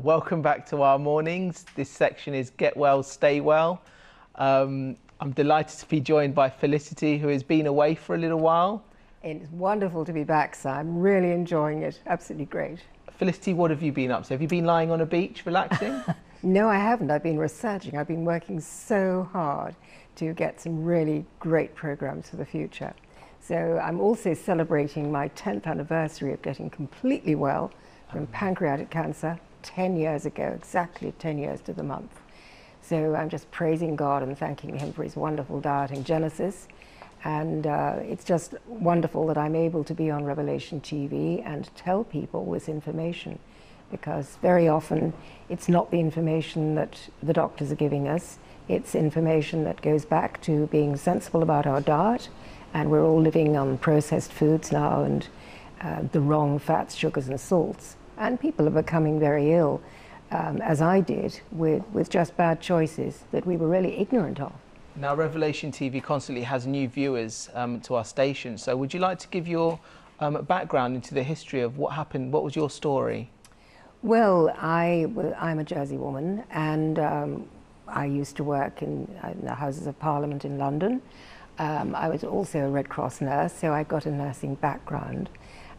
Welcome back to our mornings. This section is Get Well, Stay Well. I'm delighted to be joined by Felicity, who has been away for a little while. It's wonderful to be back, sir. I'm really enjoying it. Absolutely great. Felicity, what have you been up to? Have you been lying on a beach, relaxing? No, I haven't. I've been researching. I've been working so hard to get some really great programs for the future. So I'm also celebrating my 10th anniversary of getting completely well from pancreatic cancer 10 years ago, exactly 10 years to the month. So I'm just praising God and thanking Him for His wonderful dieting Genesis. And it's just wonderful that I'm able to be on Revelation TV and tell people this information, because very often it's not the information that the doctors are giving us. It's information that goes back to being sensible about our diet, and we're all living on processed foods now and the wrong fats, sugars and salts. And people are becoming very ill, as I did, with just bad choices that we were really ignorant of. Now, Revelation TV constantly has new viewers to our station. So would you like to give your background into the history of what happened? What was your story? Well, I'm a Jersey woman, and I used to work in the Houses of Parliament in London. I was also a Red Cross nurse, so I got a nursing background.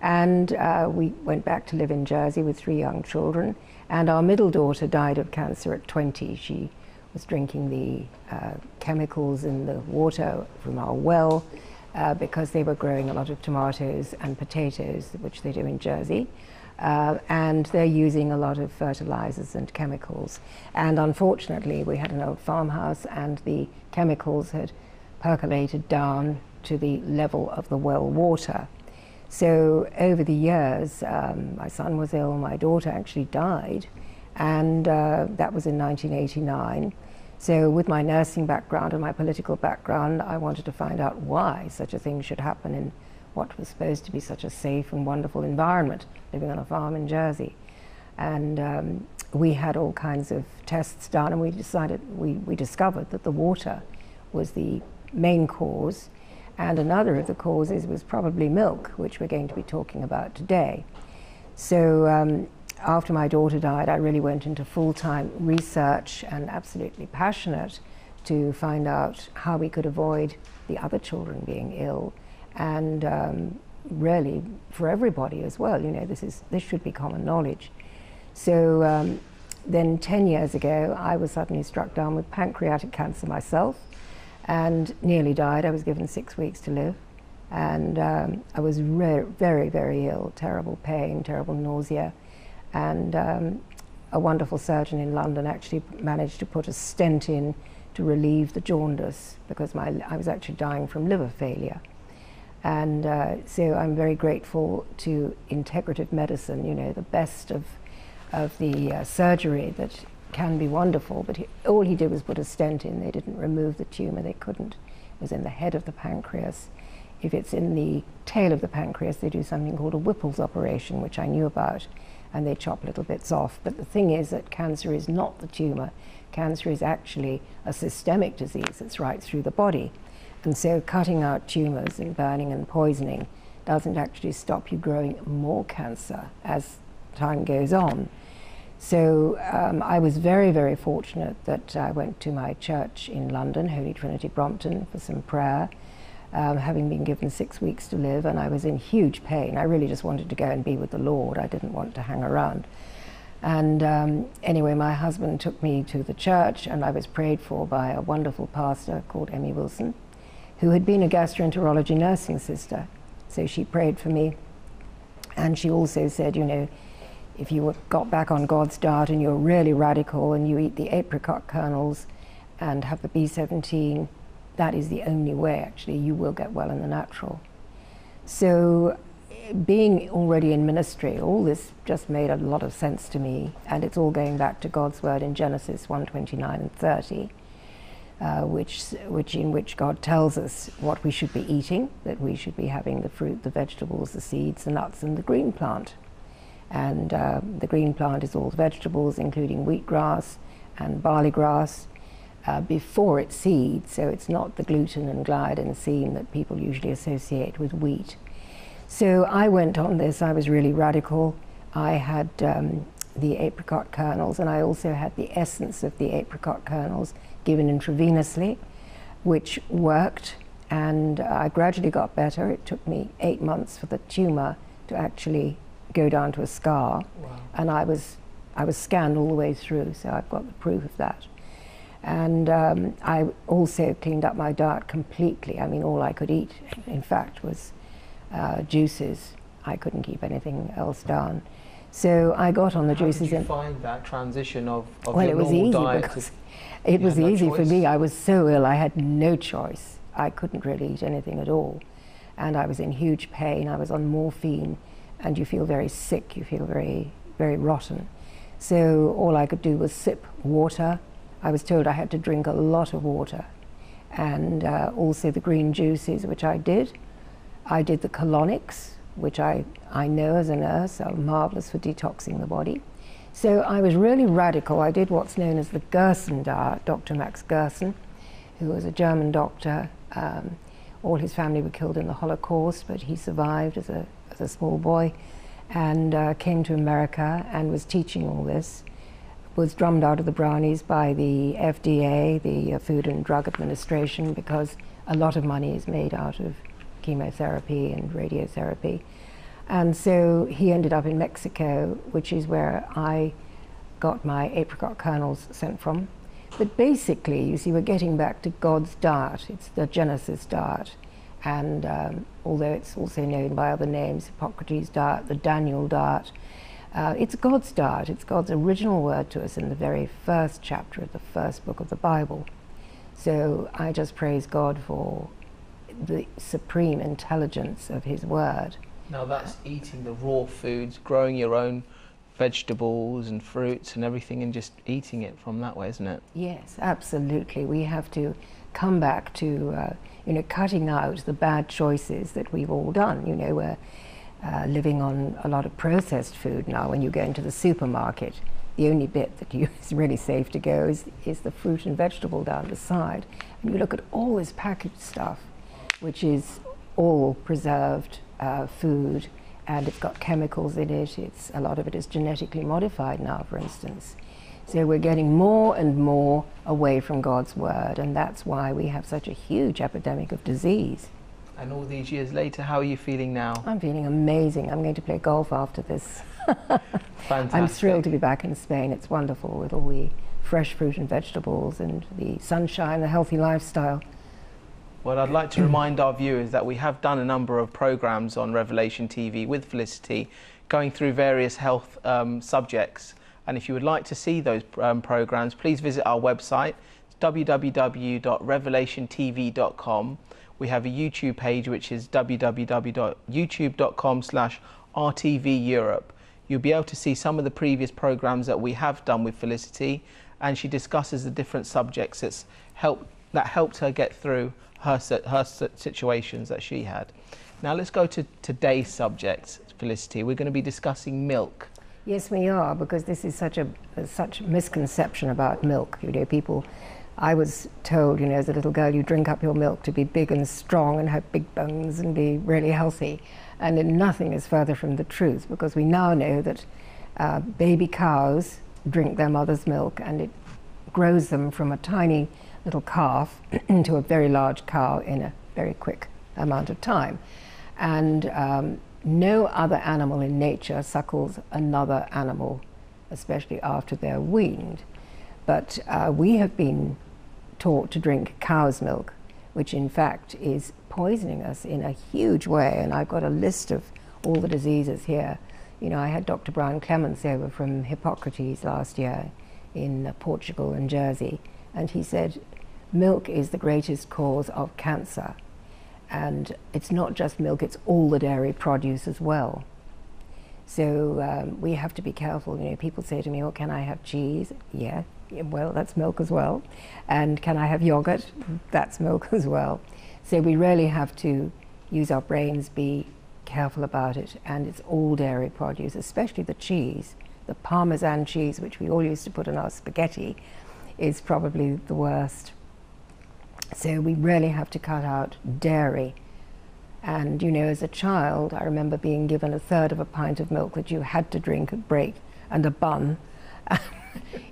And we went back to live in Jersey with 3 young children. And our middle daughter died of cancer at 20. She was drinking the chemicals in the water from our well because they were growing a lot of tomatoes and potatoes, which they do in Jersey. And they're using a lot of fertilizers and chemicals. And unfortunately, we had an old farmhouse, and the chemicals had percolated down to the level of the well water. So over the years, my son was ill, my daughter actually died, and that was in 1989. So with my nursing background and my political background, I wanted to find out why such a thing should happen in what was supposed to be such a safe and wonderful environment, living on a farm in Jersey. And we had all kinds of tests done, and we discovered that the water was the main cause, and another of the causes was probably milk, which we're going to be talking about today. So after my daughter died, I really went into full-time research and absolutely passionate to find out how we could avoid the other children being ill, and really for everybody as well. You know, this should be common knowledge. So then 10 years ago, I was suddenly struck down with pancreatic cancer myself, and nearly died. I was given 6 weeks to live, and I was very, very ill, terrible pain, terrible nausea, and a wonderful surgeon in London actually managed to put a stent in to relieve the jaundice, because I was actually dying from liver failure. And so I'm very grateful to integrative medicine, you know, the best of the surgery that can be wonderful, but all he did was put a stent in. They didn't remove the tumor. They couldn't. It was in the head of the pancreas. If it's in the tail of the pancreas, they do something called a Whipple's operation, which I knew about, and they chop little bits off. But the thing is that cancer is not the tumor. Cancer is actually a systemic disease that's right through the body. And so cutting out tumors and burning and poisoning doesn't actually stop you growing more cancer as time goes on. So I was very, very fortunate that I went to my church in London, Holy Trinity Brompton, for some prayer, having been given 6 weeks to live, and I was in huge pain. I really just wanted to go and be with the Lord. I didn't want to hang around. And anyway, my husband took me to the church, and I was prayed for by a wonderful pastor called Emmy Wilson, who had been a gastroenterology nursing sister. So she prayed for me, and she also said, you know, if you got back on God's diet and you're really radical and you eat the apricot kernels and have the B17, that is the only way, actually, you will get well in the natural. So being already in ministry, all this just made a lot of sense to me, and it's all going back to God's word in Genesis 1:29 and 30, in which God tells us what we should be eating, that we should be having the fruit, the vegetables, the seeds, the nuts, and the green plant. And the green plant is all the vegetables, including wheatgrass and barley grass, before it seeds, so it's not the gluten and gliadin seed that people usually associate with wheat. So I went on this. I was really radical. I had the apricot kernels, and I also had the essence of the apricot kernels given intravenously, which worked, and I gradually got better. It took me 8 months for the tumor to actually go down to a scar. Wow. And I was scanned all the way through, so I've got the proof of that. And I also cleaned up my diet completely. I mean, all I could eat, in fact, was juices. I couldn't keep anything else down. So I got on the juices. How did you find that transition of well, your it was normal easy diet? because it was no easy for choice? me. I was so ill, I had no choice. I couldn't really eat anything at all. And I was in huge pain. I was on morphine, and you feel very sick. You feel very, very rotten. So all I could do was sip water. I was told I had to drink a lot of water. And also the green juices, which I did. I did the colonics, which I know as a nurse are marvelous for detoxing the body. So I was really radical. I did what's known as the Gerson diet, Dr. Max Gerson, who was a German doctor. All his family were killed in the Holocaust, but he survived as a small boy, and came to America and was teaching all this. Was drummed out of the brownies by the FDA, the Food and Drug Administration, because a lot of money is made out of chemotherapy and radiotherapy. And so he ended up in Mexico, which is where I got my apricot kernels sent from. But basically, you see, we're getting back to God's diet. It's the Genesis diet. And although it's also known by other names, Hippocrates diet, the Daniel diet, it's God's diet. It's God's original word to us in the very first chapter of the first book of the Bible. So I just praise God for the supreme intelligence of his word. Now that's eating the raw foods, growing your own vegetables and fruits and everything, and just eating it from that way, isn't it? Yes, absolutely. We have to come back to cutting out the bad choices that we've all done. You know, we're living on a lot of processed food now. When you go into the supermarket, the only bit that is really safe to go is the fruit and vegetable down the side. And you look at all this packaged stuff, which is all preserved food, and it's got chemicals in it. A lot of it is genetically modified now, for instance. So we're getting more and more away from God's word, and that's why we have such a huge epidemic of disease. And all these years later, how are you feeling now? I'm feeling amazing. I'm going to play golf after this. Fantastic. I'm thrilled to be back in Spain. It's wonderful with all the fresh fruit and vegetables and the sunshine, the healthy lifestyle. Well, I'd like to remind our viewers that we have done a number of programs on Revelation TV with Felicity, going through various health subjects. And if you would like to see those programs, please visit our website, www.revelationtv.com. We have a YouTube page, which is www.youtube.com/RTVEurope. You'll be able to see some of the previous programs that we have done with Felicity, and she discusses the different subjects that helped her get through her situations that she had. Now let's go to today's subject, Felicity. We're going to be discussing milk. Yes, we are, because this is such misconception about milk. You know, people, I was told, you know, as a little girl, you drink up your milk to be big and strong and have big bones and be really healthy. And nothing is further from the truth, because we now know that baby cows drink their mother's milk, and it grows them from a tiny little calf into a very large cow in a very quick amount of time. And no other animal in nature suckles another animal, especially after they're weaned. But we have been taught to drink cow's milk, which in fact is poisoning us in a huge way. And I've got a list of all the diseases here. You know, I had Dr. Brian Clements over from Hippocrates last year in Portugal and Jersey, and he said milk is the greatest cause of cancer. And it's not just milk, it's all the dairy produce as well. So we have to be careful. You know, people say to me, oh, can I have cheese? Yeah, well, that's milk as well. And can I have yogurt? That's milk as well. So we really have to use our brains, be careful about it. And it's all dairy produce, especially the cheese. The Parmesan cheese, which we all used to put in our spaghetti, is probably the worst. So we really have to cut out dairy. And you know, as a child, I remember being given a third of a pint of milk that you had to drink at break and a bun.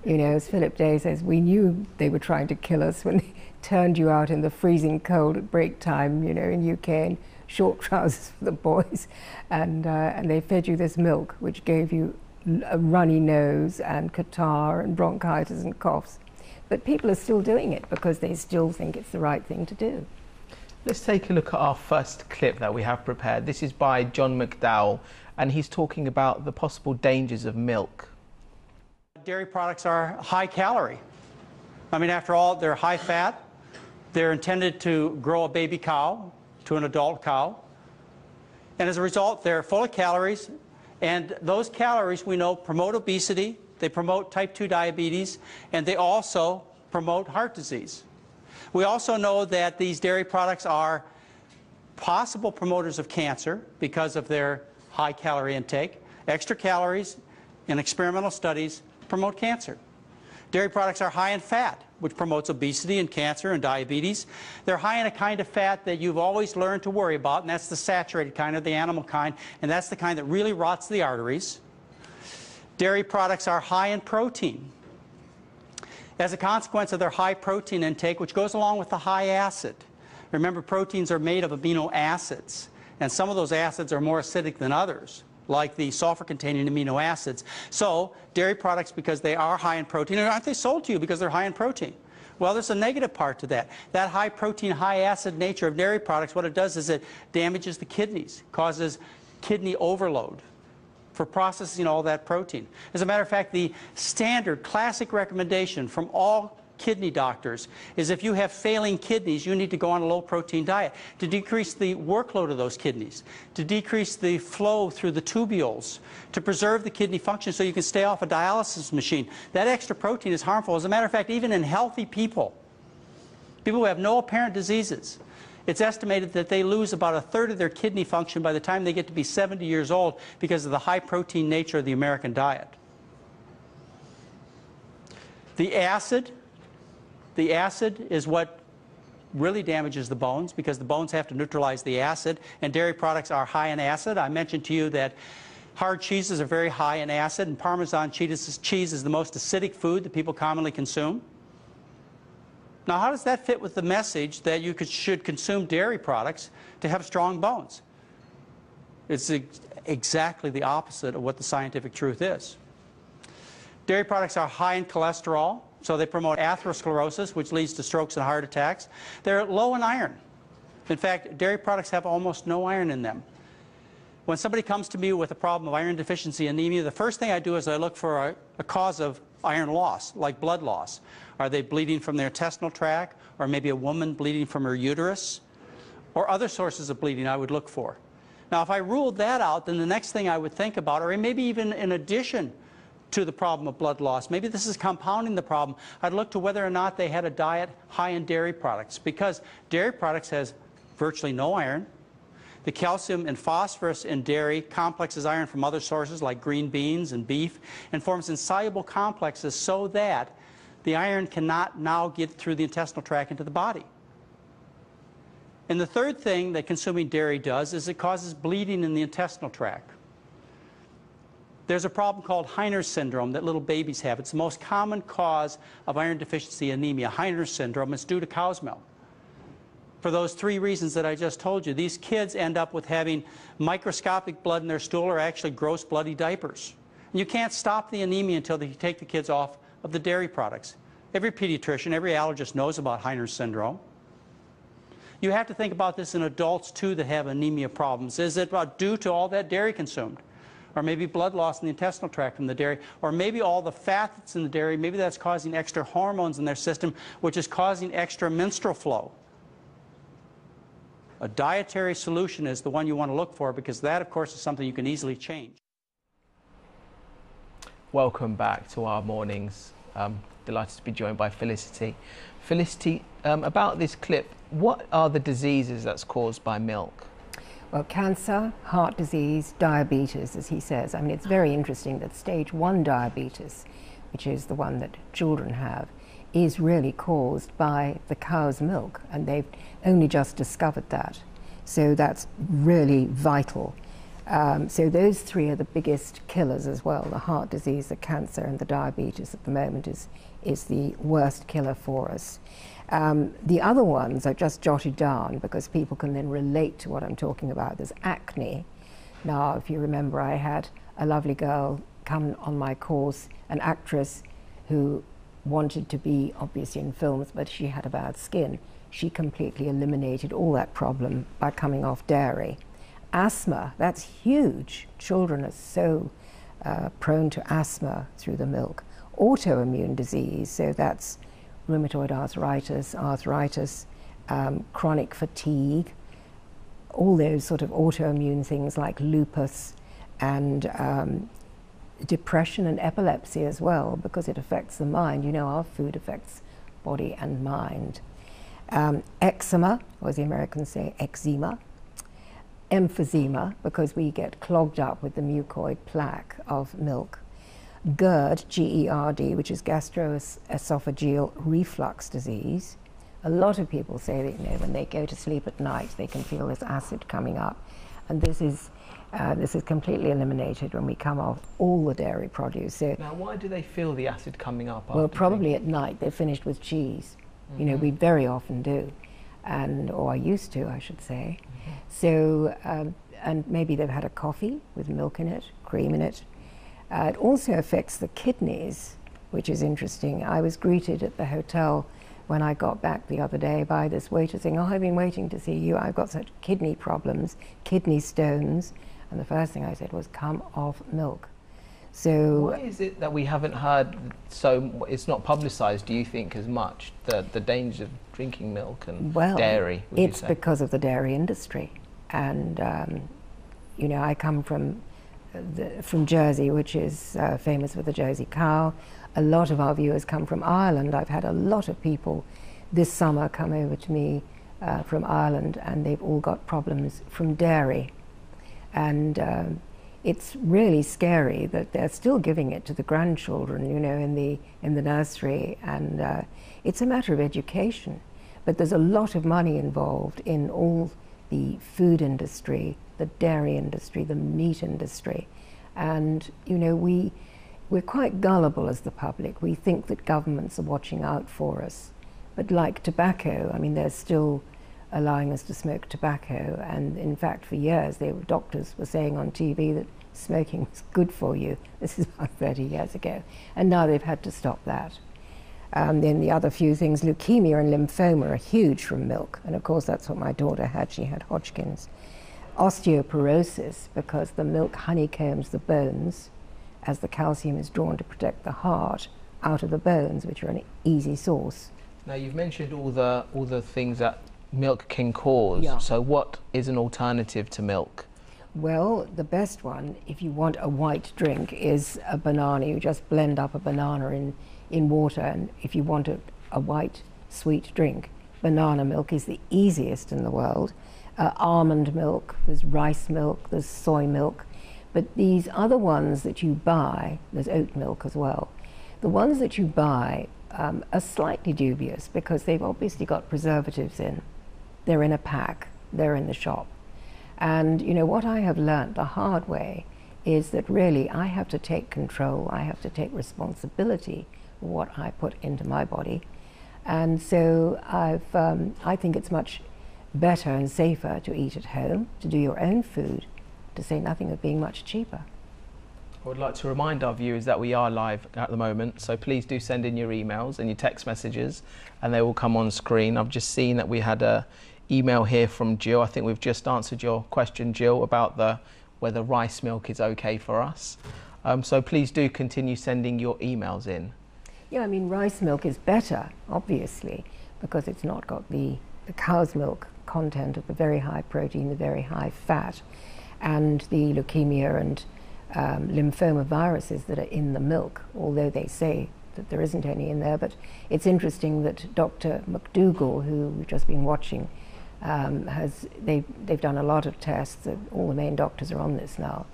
You know, as Philip Day says, we knew they were trying to kill us when they turned you out in the freezing cold at break time, you know, in UK, in short trousers for the boys, and they fed you this milk, which gave you a runny nose and catarrh and bronchitis and coughs. But people are still doing it because they still think it's the right thing to do. Let's take a look at our first clip that we have prepared. This is by John McDowell, and he's talking about the possible dangers of milk. Dairy products are high calorie. I mean, after all, they're high fat. They're intended to grow a baby cow to an adult cow. And as a result, they're full of calories. And those calories, we know, promote obesity, they promote type 2 diabetes, and they also promote heart disease. We also know that these dairy products are possible promoters of cancer because of their high calorie intake. Extra calories in experimental studies promote cancer. Dairy products are high in fat, which promotes obesity and cancer and diabetes. They're high in a kind of fat that you've always learned to worry about, and that's the saturated kind, or the animal kind, and that's the kind that really rots the arteries. Dairy products are high in protein. As a consequence of their high protein intake, which goes along with the high acid. Remember, proteins are made of amino acids, and some of those acids are more acidic than others, like the sulfur-containing amino acids. So dairy products, because they are high in protein, aren't they sold to you because they're high in protein? Well, there's a negative part to that. That high protein, high acid nature of dairy products, what it does is it damages the kidneys, causes kidney overload for processing all that protein. As a matter of fact, the standard classic recommendation from all kidney doctors is if you have failing kidneys, you need to go on a low-protein diet to decrease the workload of those kidneys, to decrease the flow through the tubules, to preserve the kidney function so you can stay off a dialysis machine. That extra protein is harmful. As a matter of fact, even in healthy people, people who have no apparent diseases, it's estimated that they lose about a third of their kidney function by the time they get to be 70 years old because of the high-protein nature of the American diet. The acid is what really damages the bones because the bones have to neutralize the acid, and dairy products are high in acid. I mentioned to you that hard cheeses are very high in acid, and Parmesan cheese is the most acidic food that people commonly consume. Now, how does that fit with the message that you should consume dairy products to have strong bones? It's exactly the opposite of what the scientific truth is. Dairy products are high in cholesterol, so they promote atherosclerosis, which leads to strokes and heart attacks. They're low in iron. In fact, dairy products have almost no iron in them. When somebody comes to me with a problem of iron deficiency anemia, the first thing I do is I look for a cause of iron loss, like blood loss. Are they bleeding from their intestinal tract, or maybe a woman bleeding from her uterus, or other sources of bleeding I would look for? Now, if I ruled that out, then the next thing I would think about, or maybe even in addition to the problem of blood loss, maybe this is compounding the problem, I'd look to whether or not they had a diet high in dairy products, because dairy products has virtually no iron. The calcium and phosphorus in dairy complexes iron from other sources like green beans and beef and forms insoluble complexes so that the iron cannot now get through the intestinal tract into the body. And the third thing that consuming dairy does is it causes bleeding in the intestinal tract. There's a problem called Heiner's syndrome that little babies have. It's the most common cause of iron deficiency anemia. Heiner's syndrome is due to cow's milk. For those three reasons that I just told you, these kids end up with having microscopic blood in their stool, or actually gross bloody diapers. And you can't stop the anemia until you take the kids off of the dairy products. Every pediatrician, every allergist knows about Heiner's syndrome. You have to think about this in adults too that have anemia problems. Is it due to all that dairy consumed? Or maybe blood loss in the intestinal tract from the dairy, or maybe all the fat that's in the dairy, maybe that's causing extra hormones in their system, which is causing extra menstrual flow. A dietary solution is the one you want to look for, because that, of course, is something you can easily change. Welcome back to our mornings. Delighted to be joined by Felicity. Felicity, about this clip, what are the diseases that's caused by milk? Well, cancer, heart disease, diabetes, as he says. I mean, it's very interesting that stage 1 diabetes, which is the one that children have, is really caused by the cow's milk, and they've only just discovered that. So that's really vital. So those three are the biggest killers as well. The heart disease, the cancer, and the diabetes at the moment is the worst killer for us. The other ones I just jotted down because people can then relate to what I'm talking about. There's acne. Now, if you remember, I had a lovely girl come on my course, an actress who wanted to be obviously in films, but she had a bad skin. She completely eliminated all that problem by coming off dairy. Asthma, that's huge. Children are so prone to asthma through the milk. Autoimmune disease, so that's rheumatoid arthritis, chronic fatigue, all those sort of autoimmune things like lupus and depression and epilepsy as well, because it affects the mind. You know, our food affects body and mind. Eczema, or as the Americans say, eczema. Emphysema, because we get clogged up with the mucoid plaque of milk. GERD, G-E-R-D, which is gastroesophageal reflux disease. A lot of people say that, you know, when they go to sleep at night, they can feel this acid coming up. And this is completely eliminated when we come off all the dairy produce. So, now, why do they feel the acid coming up? Well, probably at night they're finished with cheese. You know, we very often do, or I used to, I should say. So, and maybe they've had a coffee with milk in it, cream in it. It also affects the kidneys, which is interesting. I was greeted at the hotel when I got back the other day by this waiter saying, "Oh, I've been waiting to see you. I've got such kidney problems, kidney stones." And the first thing I said was, "Come off milk." So why is it that we haven't heard, so it's not publicised, do you think, as much, the danger of drinking milk and dairy? It's because of the dairy industry. And, you know, I come from Jersey, which is famous for the Jersey cow. A lot of our viewers come from Ireland. I've had a lot of people this summer come over to me from Ireland, and they've all got problems from dairy. And it's really scary that they're still giving it to the grandchildren, you know, in the nursery, and it's a matter of education. But there's a lot of money involved in all the food industry, the dairy industry, the meat industry, and you know, we're quite gullible as the public. We think that governments are watching out for us, but like tobacco, I mean, they're still allowing us to smoke tobacco, and in fact for years doctors were saying on TV that smoking was good for you. This is about 30 years ago, and now they've had to stop that. Then the other few things, leukemia and lymphoma are huge from milk, and of course that's what my daughter had. She had Hodgkin's. Osteoporosis, because the milk honeycombs the bones as the calcium is drawn to protect the heart out of the bones, which are an easy source. Now, you've mentioned all the things that milk can cause. Yeah. So what is an alternative to milk? Well, the best one, if you want a white drink, is a banana. You just blend up a banana in water, and if you want a white sweet drink, banana milk is the easiest in the world. Almond milk, there's rice milk, there's soy milk, but these other ones that you buy, there's oat milk as well. The ones that you buy are slightly dubious because they've obviously got preservatives in. They're in a pack, they're in the shop. And you know, what I have learnt the hard way is that really I have to take control, I have to take responsibility for what I put into my body. And so I think it's much better and safer to eat at home, to do your own food, to say nothing of being much cheaper. I would like to remind our viewers that we are live at the moment, so please do send in your emails and your text messages, and they will come on screen. I've just seen that we had a email here from Jill. I think we've just answered your question, Jill, about whether rice milk is okay for us. So please do continue sending your emails in. Yeah, I mean, rice milk is better, obviously, because it's not got the cow's milk content of the very high protein, the very high fat, and the leukemia and lymphoma viruses that are in the milk, although they say that there isn't any in there. But it's interesting that Dr. McDougall, who we've just been watching, they've done a lot of tests, all the main doctors are on this now,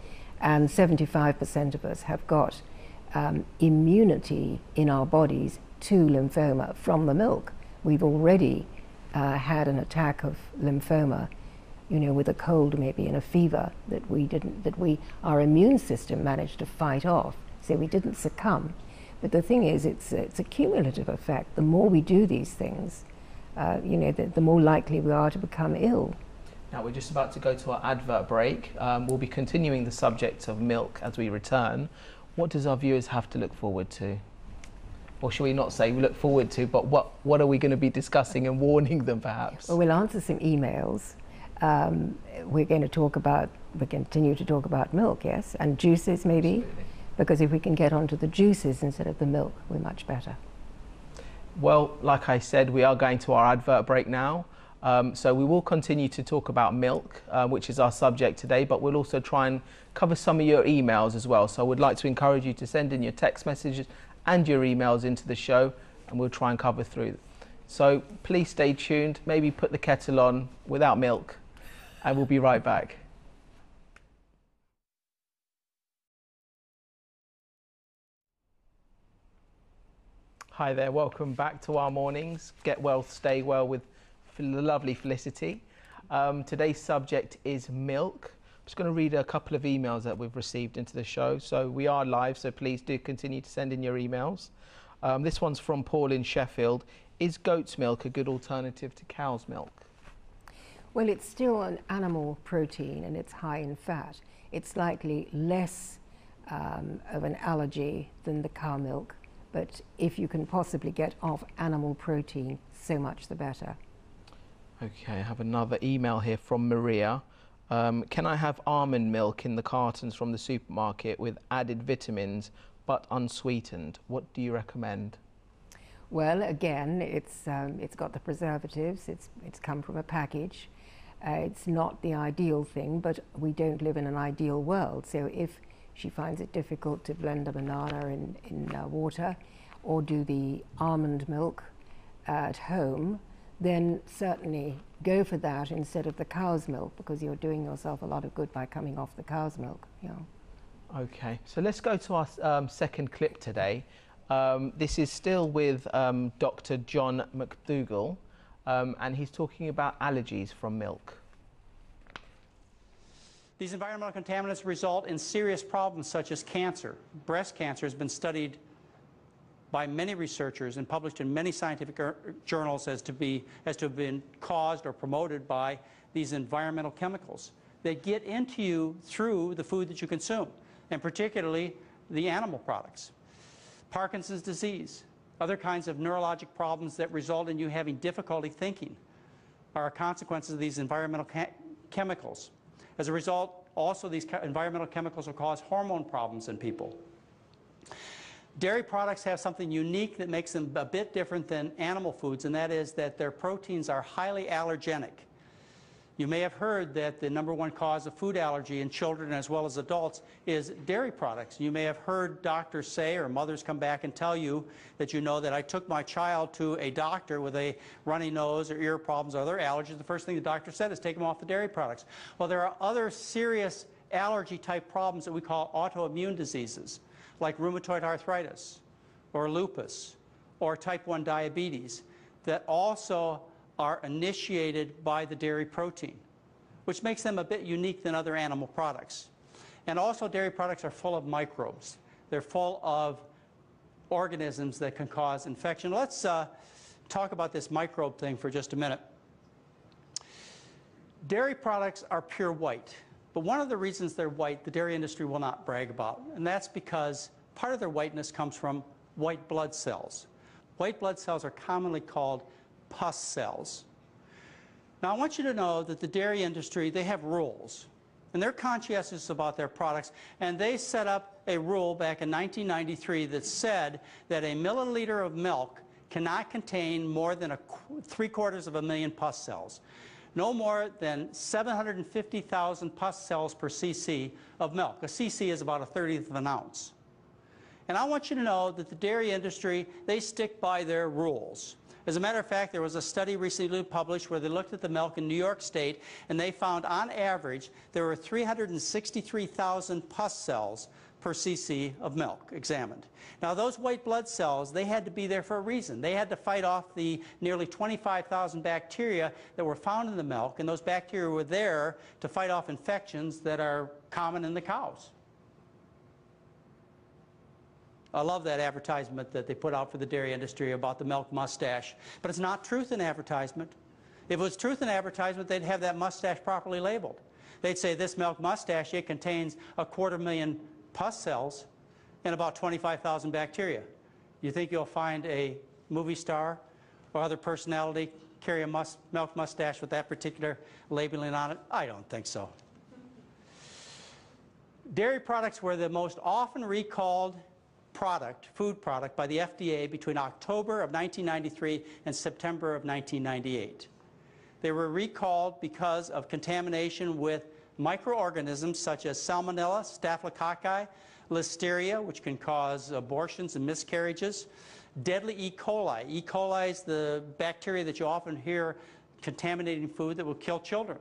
and 75% of us have got immunity in our bodies to lymphoma from the milk. We've already had an attack of lymphoma you know, with a cold maybe and a fever that our immune system managed to fight off, so we didn't succumb. But the thing is, it's a cumulative effect. The more we do these things, you know, the more likely we are to become ill. Now we're just about to go to our advert break. We'll be continuing the subject of milk as we return. What does our viewers have to look forward to? Or shall we not say we look forward to, but what are we going to be discussing and warning them perhaps? Well, we'll answer some emails. We're going to continue to talk about milk, yes, and juices maybe. Absolutely. Because if we can get onto the juices instead of the milk, we're much better. Well, like I said, we are going to our advert break now. So we will continue to talk about milk, which is our subject today, but we'll also try and cover some of your emails as well. So I would like to encourage you to send in your text messages and your emails into the show, and we'll try and cover through. So please stay tuned, maybe put the kettle on without milk, and we'll be right back. Hi there, welcome back to our mornings. Get well, stay well with the lovely Felicity. Today's subject is milk. I'm just going to read a couple of emails that we've received into the show. So we are live, so please do continue to send in your emails. This one's from Paul in Sheffield. Is goat's milk a good alternative to cow's milk? Well, it's still an animal protein and it's high in fat. It's likely less of an allergy than the cow milk. But if you can possibly get off animal protein, so much the better. Okay, I have another email here from Maria. Can I have almond milk in the cartons from the supermarket with added vitamins but unsweetened? What do you recommend? Well, again, it's got the preservatives. It's come from a package. It's not the ideal thing, but we don't live in an ideal world. So if she finds it difficult to blend a banana in water or do the almond milk at home, then certainly go for that instead of the cow's milk, because you're doing yourself a lot of good by coming off the cow's milk. Yeah. Okay, so let's go to our second clip today. This is still with Dr. John McDougall, and he's talking about allergies from milk. These environmental contaminants result in serious problems such as cancer. Breast cancer has been studied by many researchers and published in many scientific journals as to have been caused or promoted by these environmental chemicals. They get into you through the food that you consume, and particularly the animal products. Parkinson's disease, other kinds of neurologic problems that result in you having difficulty thinking are consequences of these environmental chemicals. As a result, also these environmental chemicals will cause hormone problems in people. Dairy products have something unique that makes them a bit different than animal foods, and that is that their proteins are highly allergenic. You may have heard that the #1 cause of food allergy in children as well as adults is dairy products. You may have heard doctors say, or mothers come back and tell you that you know that I took my child to a doctor with a runny nose or ear problems or other allergies. The first thing the doctor said is take them off the dairy products. Well, there are other serious allergy type problems that we call autoimmune diseases, like rheumatoid arthritis or lupus or type 1 diabetes, that also are initiated by the dairy protein, which makes them a bit unique than other animal products. And also dairy products are full of microbes. They're full of organisms that can cause infection. Let's talk about this microbe thing for just a minute. Dairy products are pure white, but one of the reasons they're white the dairy industry will not brag about, and that's because part of their whiteness comes from white blood cells. White blood cells are commonly called pus cells. Now I want you to know that the dairy industry, they have rules, and they're conscientious about their products, and they set up a rule back in 1993 that said that a milliliter of milk cannot contain more than 3/4 of a million pus cells. No more than 750,000 pus cells per cc of milk. A cc is about 1/30 of an ounce. And I want you to know that the dairy industry, they stick by their rules. As a matter of fact, there was a study recently published where they looked at the milk in New York State, and they found on average there were 363,000 pus cells per cc of milk examined. Now those white blood cells, they had to be there for a reason. They had to fight off the nearly 25,000 bacteria that were found in the milk, and those bacteria were there to fight off infections that are common in the cows. I love that advertisement that they put out for the dairy industry about the milk mustache, but it's not truth in advertisement. If it was truth in advertisement, they'd have that mustache properly labeled. They'd say this milk mustache, it contains 250,000 pus cells and about 25,000 bacteria. You think you'll find a movie star or other personality carry a milk mustache with that particular labeling on it? I don't think so. Dairy products were the most often recalled food product by the FDA between October of 1993 and September of 1998. They were recalled because of contamination with microorganisms such as Salmonella, Staphylococci, Listeria, which can cause abortions and miscarriages, deadly E. coli. E. coli is the bacteria that you often hear contaminating food that will kill children.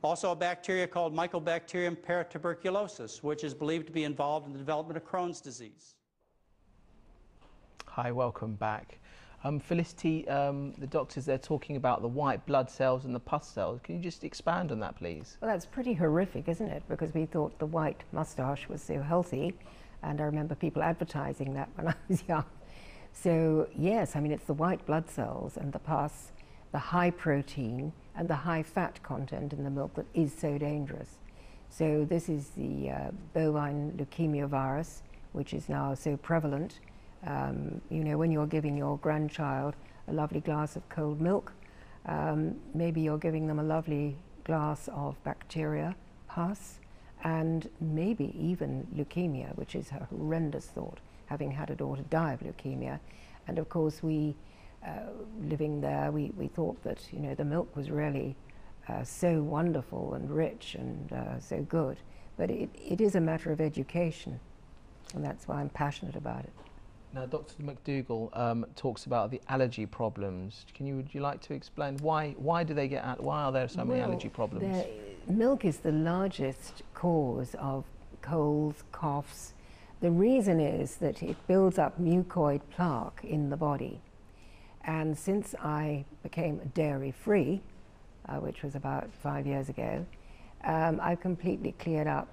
Also a bacteria called Mycobacterium paratuberculosis, which is believed to be involved in the development of Crohn's disease. Hi, welcome back. Felicity, the doctors, they're talking about the white blood cells and the pus cells. Can you just expand on that, please? Well, that's pretty horrific, isn't it? Because we thought the white mustache was so healthy, and I remember people advertising that when I was young. So yes, I mean, it's the white blood cells and the pus, the high protein and the high fat content in the milk that is so dangerous. So this is the bovine leukemia virus, which is now so prevalent. You know, when you're giving your grandchild a lovely glass of cold milk, maybe you're giving them a lovely glass of bacteria, pus, and maybe even leukemia, which is a horrendous thought, having had a daughter die of leukemia. And of course, we, living there, we thought that, you know, the milk was really so wonderful and rich and so good. But it is a matter of education, and that's why I'm passionate about it. Now, Dr. McDougall talks about the allergy problems. Would you like to explain why do they get why are there so many allergy problems? Milk is the largest cause of colds, coughs. The reason is that it builds up mucoid plaque in the body. And since I became dairy-free, which was about 5 years ago, I've completely cleared up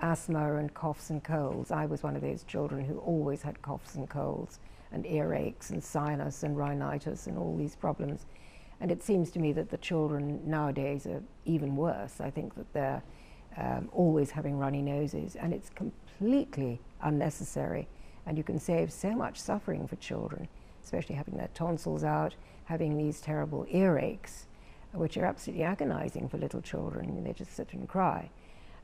asthma and coughs and colds. I was one of those children who always had coughs and colds and earaches and sinus and rhinitis and all these problems. And it seems to me that the children nowadays are even worse. I think that they're always having runny noses, and it's completely unnecessary. And you can save so much suffering for children, especially having their tonsils out, having these terrible earaches, which are absolutely agonizing for little children. They just sit and cry.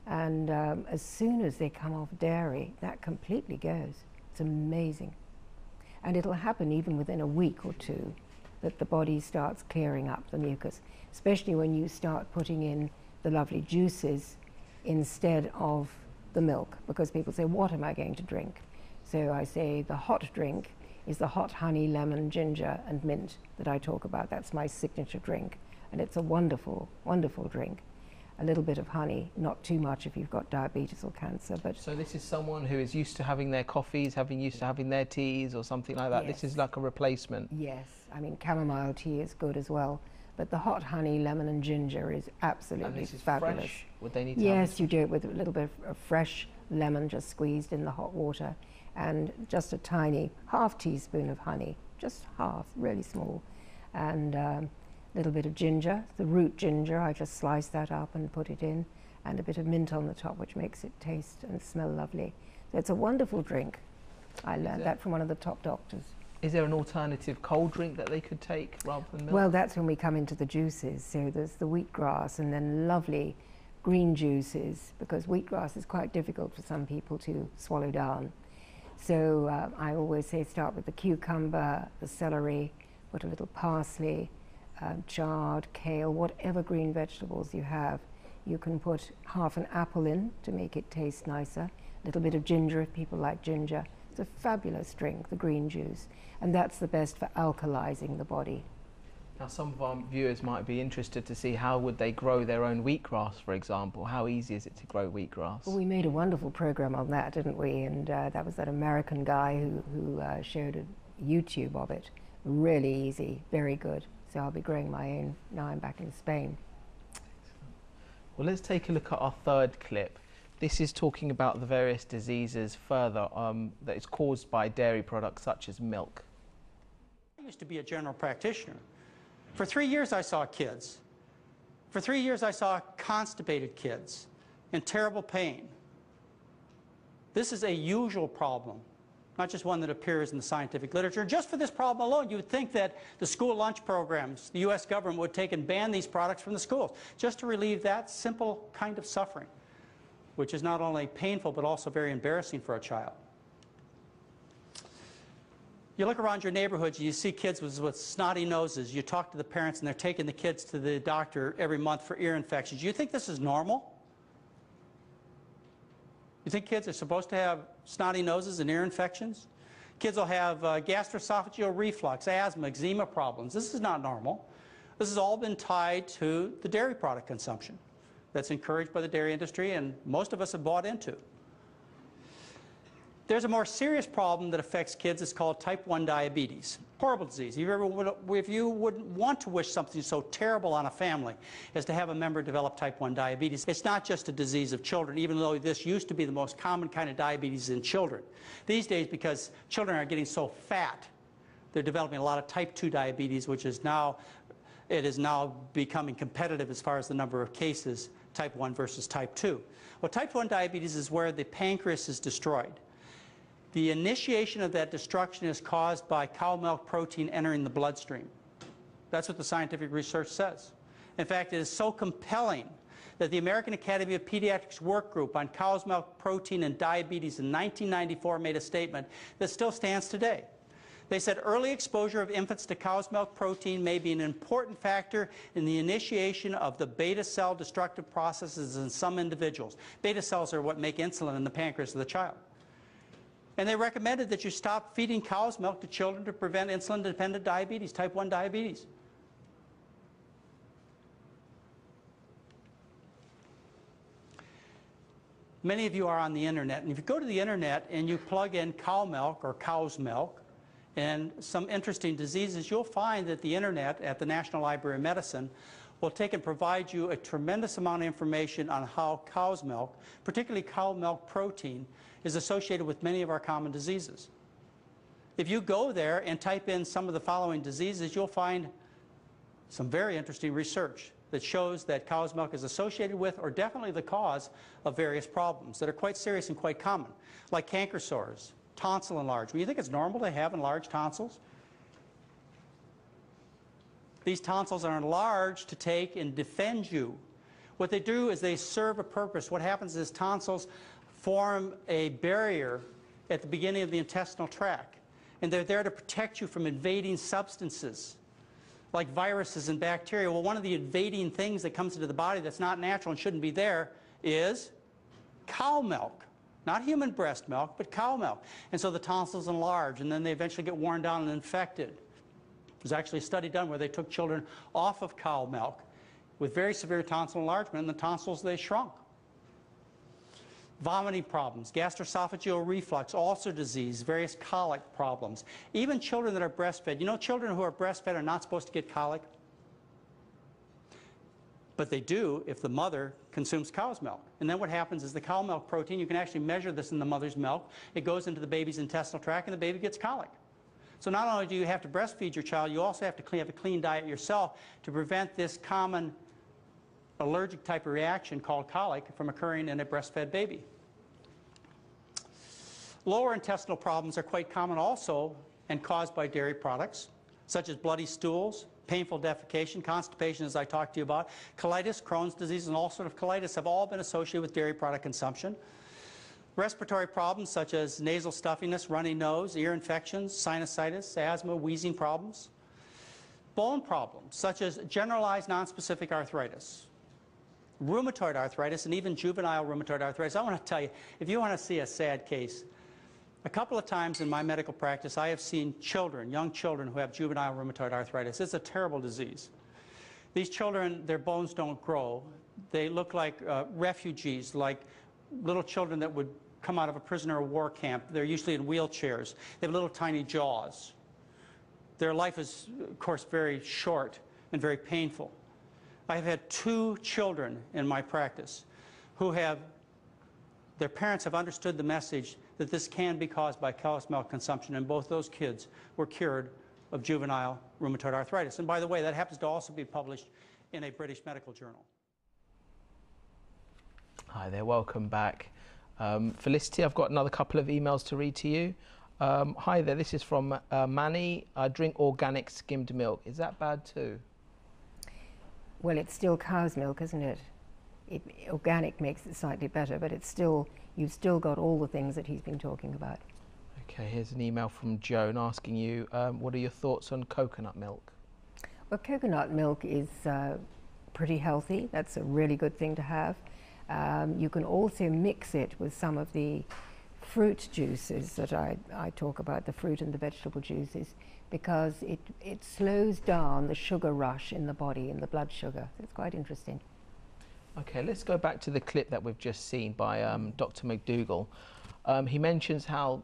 And as soon as they come off dairy, that completely goes. It's amazing. And it'll happen even within a week or two, that the body starts clearing up the mucus, especially when you start putting in the lovely juices instead of the milk, because people say, what am I going to drink? So I say the hot drink is the hot honey, lemon, ginger and mint that I talk about. That's my signature drink, and it's a wonderful, wonderful drink. A little bit of honey, not too much if you've got diabetes or cancer. But so this is someone who is used to having their coffees, used to having their teas or something like that. Yes. This is like a replacement. Yes, I mean chamomile tea is good as well, but the hot honey, lemon and ginger is absolutely and this is fabulous. Fresh? Would they need to Yes, you do it with a little bit of fresh lemon just squeezed in the hot water, and just a tiny half teaspoon of honey, just half, really small, and little bit of ginger, the root ginger, I just slice that up and put it in, and a bit of mint on the top, which makes it taste and smell lovely. So it's a wonderful drink. I learned that from one of the top doctors. Is there an alternative cold drink that they could take rather than milk? Well, that's when we come into the juices. So there's the wheatgrass and then lovely green juices, because wheatgrass is quite difficult for some people to swallow down. So I always say start with the cucumber, the celery, put a little parsley, chard, kale, whatever green vegetables you have. You can put half an apple in to make it taste nicer, a little bit of ginger if people like ginger. It's a fabulous drink, the green juice, and that's the best for alkalizing the body. Now, some of our viewers might be interested to see how would they grow their own wheatgrass, for example. How easy is it to grow wheatgrass? Well, we made a wonderful program on that, didn't we? And that was that American guy who showed a YouTube of it. Really easy, very good. So I'll be growing my own now I'm back in Spain. Well, let's take a look at our third clip. This is talking about the various diseases further that is caused by dairy products such as milk. I used to be a general practitioner. For 3 years I saw kids. For 3 years I saw constipated kids in terrible pain. This is a usual problem, not just one that appears in the scientific literature. Just for this problem alone, you would think that the school lunch programs, the U.S. government would take and ban these products from the schools, just to relieve that simple kind of suffering, which is not only painful but also very embarrassing for a child. You look around your neighborhoods, you see kids with snotty noses. You talk to the parents and they're taking the kids to the doctor every month for ear infections. You think this is normal? You think kids are supposed to have snotty noses and ear infections? Kids will have gastroesophageal reflux, asthma, eczema problems. This is not normal. This has all been tied to the dairy product consumption that's encouraged by the dairy industry and most of us have bought into. There's a more serious problem that affects kids. It's called type 1 diabetes. Horrible disease. If you wouldn't want to wish something so terrible on a family as to have a member develop type 1 diabetes. It's not just a disease of children, even though this used to be the most common kind of diabetes in children. These days, because children are getting so fat, they're developing a lot of type 2 diabetes, which is now, it is now becoming competitive as far as the number of cases, type 1 versus type 2. Well, type 1 diabetes is where the pancreas is destroyed. The initiation of that destruction is caused by cow milk protein entering the bloodstream. That's what the scientific research says. In fact, it is so compelling that the American Academy of Pediatrics work group on cow's milk protein and diabetes in 1994 made a statement that still stands today. They said early exposure of infants to cow's milk protein may be an important factor in the initiation of the beta cell destructive processes in some individuals. Beta cells are what make insulin in the pancreas of the child. And they recommended that you stop feeding cow's milk to children to prevent insulin-dependent diabetes, type 1 diabetes. Many of you are on the internet, and if you go to the internet and you plug in cow milk or cow's milk and some interesting diseases, you'll find that the internet at the National Library of Medicine will take and provide you a tremendous amount of information on how cow's milk, particularly cow milk protein, is associated with many of our common diseases. If you go there and type in some of the following diseases, you'll find some very interesting research that shows that cow's milk is associated with or definitely the cause of various problems that are quite serious and quite common, like canker sores, tonsil enlargement. You think it's normal to have enlarged tonsils? These tonsils are enlarged to take and defend you. What they do is they serve a purpose. What happens is tonsils form a barrier at the beginning of the intestinal tract, and they're there to protect you from invading substances like viruses and bacteria. Well, one of the invading things that comes into the body that's not natural and shouldn't be there is cow milk. Not human breast milk, but cow milk. And so the tonsils enlarge, and then they eventually get worn down and infected. There's actually a study done where they took children off of cow milk with very severe tonsil enlargement, and the tonsils, they shrunk. Vomiting problems, gastroesophageal reflux, ulcer disease, various colic problems. Even children that are breastfed. You know, children who are breastfed are not supposed to get colic? But they do if the mother consumes cow's milk. And then what happens is the cow milk protein, you can actually measure this in the mother's milk. It goes into the baby's intestinal tract and the baby gets colic. So not only do you have to breastfeed your child, you also have to have a clean diet yourself to prevent this common allergic type of reaction called colic from occurring in a breastfed baby. Lower intestinal problems are quite common also and caused by dairy products, such as bloody stools, painful defecation, constipation, as I talked to you about, colitis, Crohn's disease, and all sorts of colitis have all been associated with dairy product consumption. Respiratory problems such as nasal stuffiness, runny nose, ear infections, sinusitis, asthma, wheezing problems. Bone problems such as generalized nonspecific arthritis, rheumatoid arthritis, and even juvenile rheumatoid arthritis. I want to tell you, if you want to see a sad case, A couple of times in my medical practice, I have seen children, young children who have juvenile rheumatoid arthritis. It's a terrible disease. These children, their bones don't grow. They look like refugees, like little children that would come out of a prisoner of war camp. They're usually in wheelchairs. They have little tiny jaws. Their life is, of course, very short and very painful. I have had 2 children in my practice who have, their parents have understood the message that this can be caused by cow's milk consumption, and both those kids were cured of juvenile rheumatoid arthritis. And by the way, that happens to also be published in a British medical journal. Hi there, welcome back. Felicity, I've got another couple of emails to read to you. Hi there, this is from Manny. I drink organic skimmed milk. Is that bad too? Well, it's still cow's milk, isn't it? Organic makes it slightly better, but it's still, you've still got all the things that he's been talking about. Okay, here's an email from Joan asking you, what are your thoughts on coconut milk? Well, coconut milk is pretty healthy. That's a really good thing to have. You can also mix it with some of the fruit juices that I talk about, the fruit and the vegetable juices, because it slows down the sugar rush in the body, in the blood sugar. It's quite interesting. Okay, let's go back to the clip that we've just seen by Dr. McDougall. He mentions how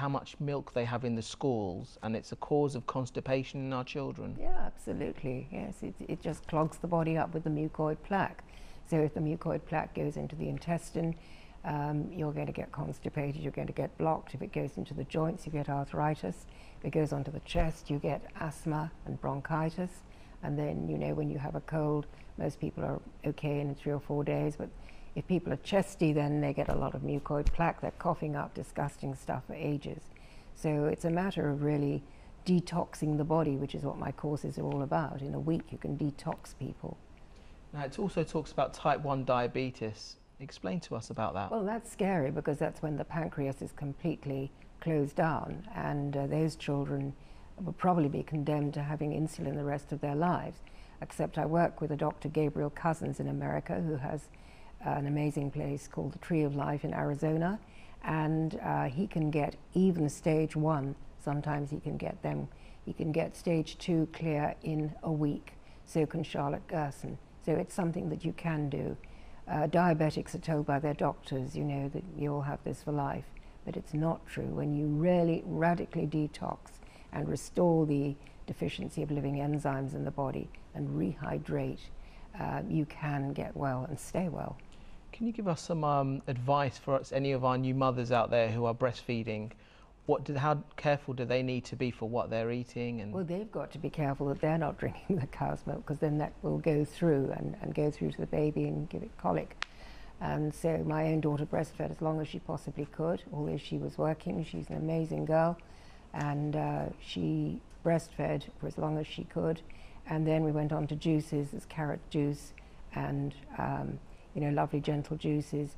much milk they have in the schools, and it's a cause of constipation in our children. Yeah, absolutely. Yes, it just clogs the body up with the mucoid plaque. So if the mucoid plaque goes into the intestine, you're going to get constipated, you're going to get blocked. If it goes into the joints, you get arthritis. If it goes onto the chest, you get asthma and bronchitis. And then, you know, when you have a cold, most people are okay in 3 or 4 days, but if people are chesty, then they get a lot of mucoid plaque. They're coughing up disgusting stuff for ages. So it's a matter of really detoxing the body, which is what my courses are all about. In a week, you can detox people. Now, it also talks about type 1 diabetes. Explain to us about that. Well, that's scary because that's when the pancreas is completely closed down, and those children will probably be condemned to having insulin the rest of their lives. Except I work with a Dr. Gabriel Cousins in America, who has an amazing place called the Tree of Life in Arizona, and he can get even stage 1. Sometimes he can get stage 2 clear in a week. So can Charlotte Gerson. So it's something that you can do. Diabetics are told by their doctors, you know, that you'll have this for life, but it's not true. When you really radically detox and restore the deficiency of living enzymes in the body and rehydrate, you can get well and stay well. Can you give us some advice for any of our new mothers out there who are breastfeeding? How careful do they need to be for what they're eating? And well, they've got to be careful that they're not drinking the cow's milk, because then that will go through and go through to the baby and give it colic. And so my own daughter breastfed as long as she possibly could, although she was working. She's an amazing girl, and she breastfed for as long as she could. And then we went on to juices, there's carrot juice and you know, lovely gentle juices.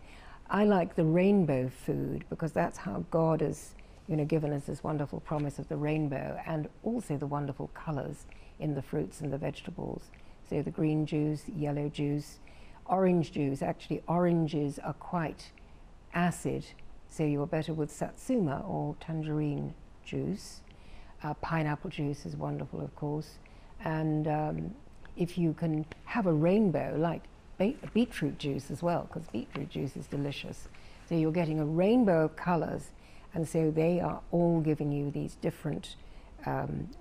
I like the rainbow food because that's how God has, you know, given us this wonderful promise of the rainbow, and also the wonderful colors in the fruits and the vegetables. So the green juice, yellow juice, orange juice. Actually, oranges are quite acid, so you're better with satsuma or tangerine juice. Pineapple juice is wonderful, of course. And if you can have a rainbow, like beetroot juice as well, because beetroot juice is delicious. So you're getting a rainbow of colors, and so they are all giving you these different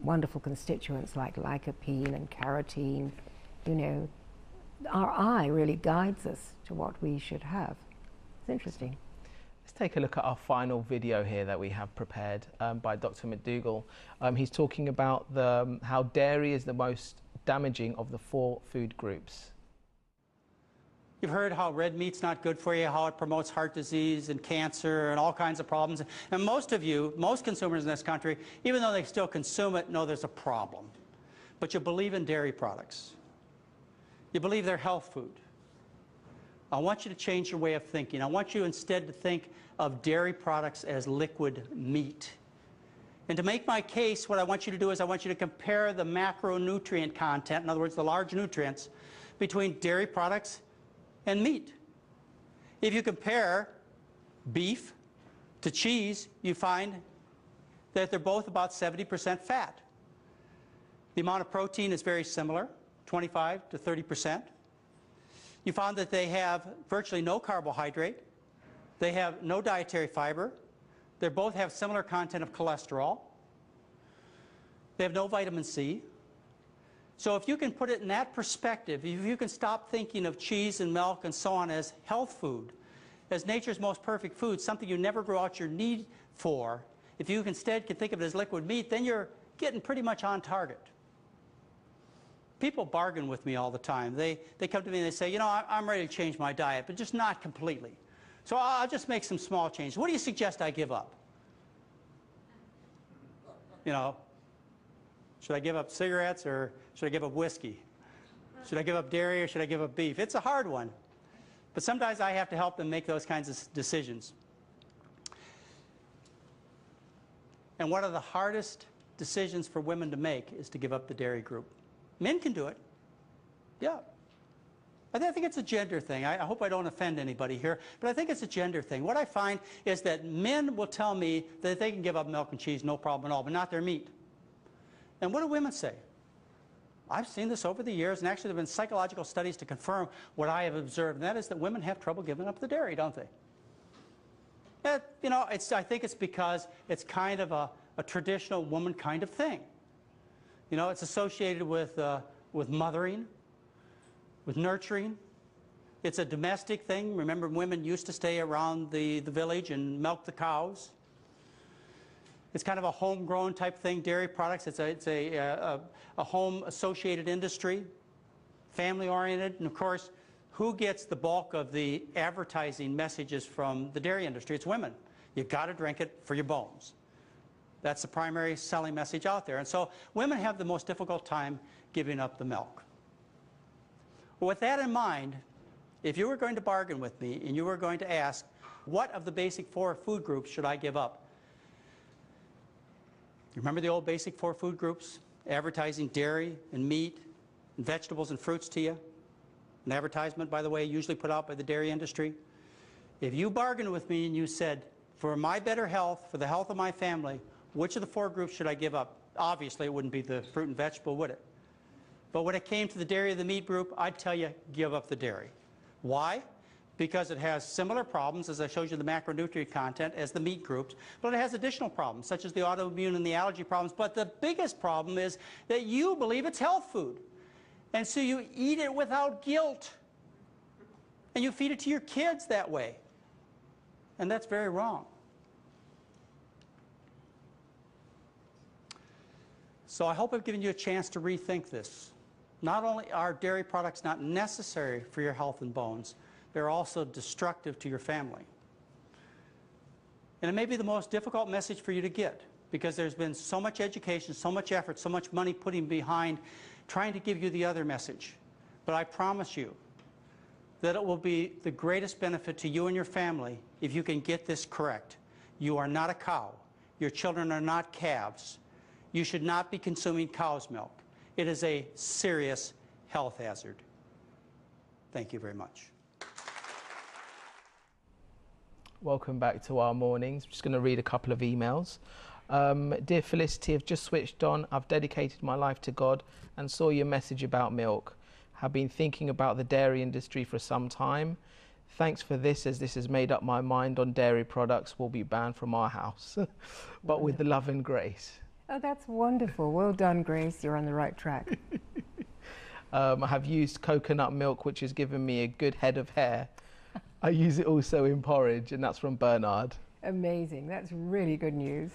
wonderful constituents like lycopene and carotene. You know, our eye really guides us to what we should have. It's interesting. Let's take a look at our final video here that we have prepared by Dr. McDougall. He's talking about how dairy is the most damaging of the 4 food groups. You've heard how red meat's not good for you, how it promotes heart disease and cancer and all kinds of problems. And most of you, most consumers in this country, even though they still consume it, know there's a problem. But you believe in dairy products. You believe they're health food. I want you to change your way of thinking. I want you instead to think of dairy products as liquid meat. And to make my case, what I want you to do is I want you to compare the macronutrient content, in other words, the large nutrients, between dairy products and meat. If you compare beef to cheese, you find that they're both about 70% fat. The amount of protein is very similar, 25 to 30%. You found that they have virtually no carbohydrate. They have no dietary fiber. They both have similar content of cholesterol. They have no vitamin C. So if you can put it in that perspective, if you can stop thinking of cheese and milk and so on as health food, as nature's most perfect food, something you never grow out your need for, if you instead can think of it as liquid meat, then you're getting pretty much on target. People bargain with me all the time. They come to me and they say, you know, I'm ready to change my diet, but just not completely. So I'll just make some small changes. What do you suggest I give up? You know, should I give up cigarettes or should I give up whiskey? Should I give up dairy or should I give up beef? It's a hard one. But sometimes I have to help them make those kinds of decisions. And one of the hardest decisions for women to make is to give up the dairy group. Men can do it. Yeah. I think it's a gender thing. I hope I don't offend anybody here, but I think it's a gender thing. What I find is that men will tell me that they can give up milk and cheese, no problem at all, but not their meat. And what do women say? I've seen this over the years, and actually there have been psychological studies to confirm what I have observed, and that is that women have trouble giving up the dairy, don't they? You know, I think it's because it's kind of a traditional woman kind of thing. You know, it's associated with mothering, with nurturing. It's a domestic thing. Remember, women used to stay around the village and milk the cows. It's kind of a homegrown type thing, dairy products. It's a home-associated industry, family-oriented, and of course, who gets the bulk of the advertising messages from the dairy industry? It's women. You've got to drink it for your bones. That's the primary selling message out there. And so women have the most difficult time giving up the milk. Well, with that in mind, if you were going to bargain with me and you were going to ask, what of the basic 4 food groups should I give up? You remember the old basic 4 food groups? Advertising dairy and meat and vegetables and fruits to you. An advertisement, by the way, usually put out by the dairy industry. If you bargained with me and you said, for my better health, for the health of my family, which of the 4 groups should I give up? Obviously, it wouldn't be the fruit and vegetable, would it? But when it came to the dairy or the meat group, I'd tell you, give up the dairy. Why? Because it has similar problems, as I showed you the macronutrient content, as the meat groups, but it has additional problems, such as the autoimmune and the allergy problems. But the biggest problem is that you believe it's health food. And so you eat it without guilt. And you feed it to your kids that way. And that's very wrong. So I hope I've given you a chance to rethink this. Not only are dairy products not necessary for your health and bones, they're also destructive to your family. And it may be the most difficult message for you to get, because there's been so much education, so much effort, so much money putting behind trying to give you the other message. But I promise you that it will be the greatest benefit to you and your family if you can get this correct. You are not a cow. Your children are not calves. You should not be consuming cow's milk. It is a serious health hazard. Thank you very much. Welcome back to our mornings. I'm just going to read a couple of emails. Dear Felicity, I've just switched on. I've dedicated my life to God and saw your message about milk. Have been thinking about the dairy industry for some time. Thanks for this, as this has made up my mind on dairy products will be banned from our house, but with the love and grace. Oh, that's wonderful. Well done, Grace. You're on the right track. I have used coconut milk, which has given me a good head of hair. I use it also in porridge, and that's from Bernard. Amazing. That's really good news.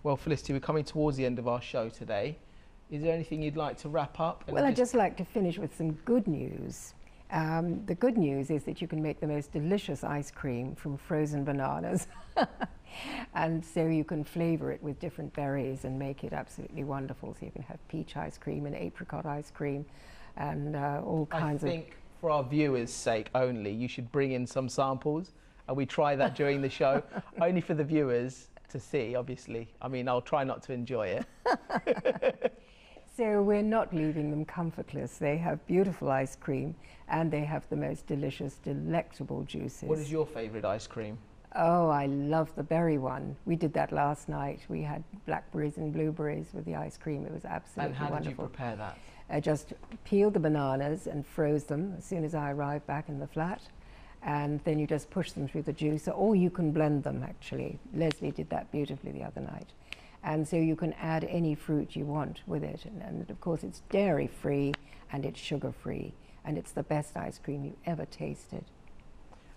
Well, Felicity, we're coming towards the end of our show today. Is there anything you'd like to wrap up? Well, I'd just like to finish with some good news. The good news is that you can make the most delicious ice cream from frozen bananas. And so you can flavor it with different berries and make it absolutely wonderful. So you can have peach ice cream and apricot ice cream and all kinds of... I think for our viewers' sake only, you should bring in some samples and we try that during the show, only for the viewers to see, obviously. I mean, I'll try not to enjoy it. So we're not leaving them comfortless. They have beautiful ice cream and they have the most delicious, delectable juices. What is your favourite ice cream? Oh, I love the berry one. We did that last night. We had blackberries and blueberries with the ice cream. It was absolutely And how wonderful. did you prepare that? I just peeled the bananas and froze them as soon as I arrived back in the flat. And then you just push them through the juicer, or you can blend them actually. Leslie did that beautifully the other night. And so you can add any fruit you want with it. And of course it's dairy free and it's sugar free. And it's the best ice cream you've ever tasted.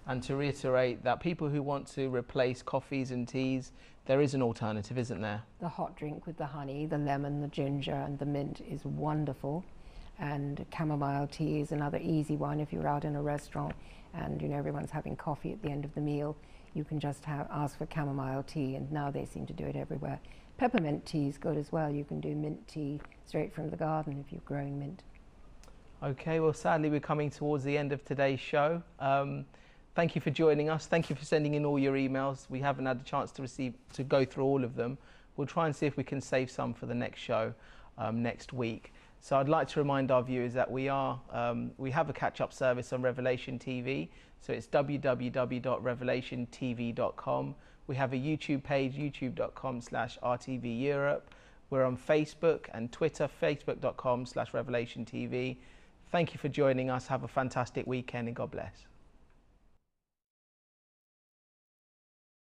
And to reiterate that people who want to replace coffees and teas, there is an alternative, isn't there? The hot drink with the honey, the lemon, the ginger and the mint is wonderful. And chamomile tea is another easy one. If you're out in a restaurant and everyone's having coffee at the end of the meal, you can just ask for chamomile tea, and now they seem to do it everywhere. Peppermint tea is good as well. You can do mint tea straight from the garden if you're growing mint. Okay, well sadly we're coming towards the end of today's show. Thank you for joining us. Thank you for sending in all your emails. We haven't had the chance to go through all of them. We'll try and see if we can save some for the next show next week. So I'd like to remind our viewers that we have a catch-up service on Revelation TV. So it's www.revelationtv.com. We have a YouTube page, youtube.com/RTV Europe. We're on Facebook and Twitter, facebook.com/Revelation TV. Thank you for joining us. Have a fantastic weekend and God bless.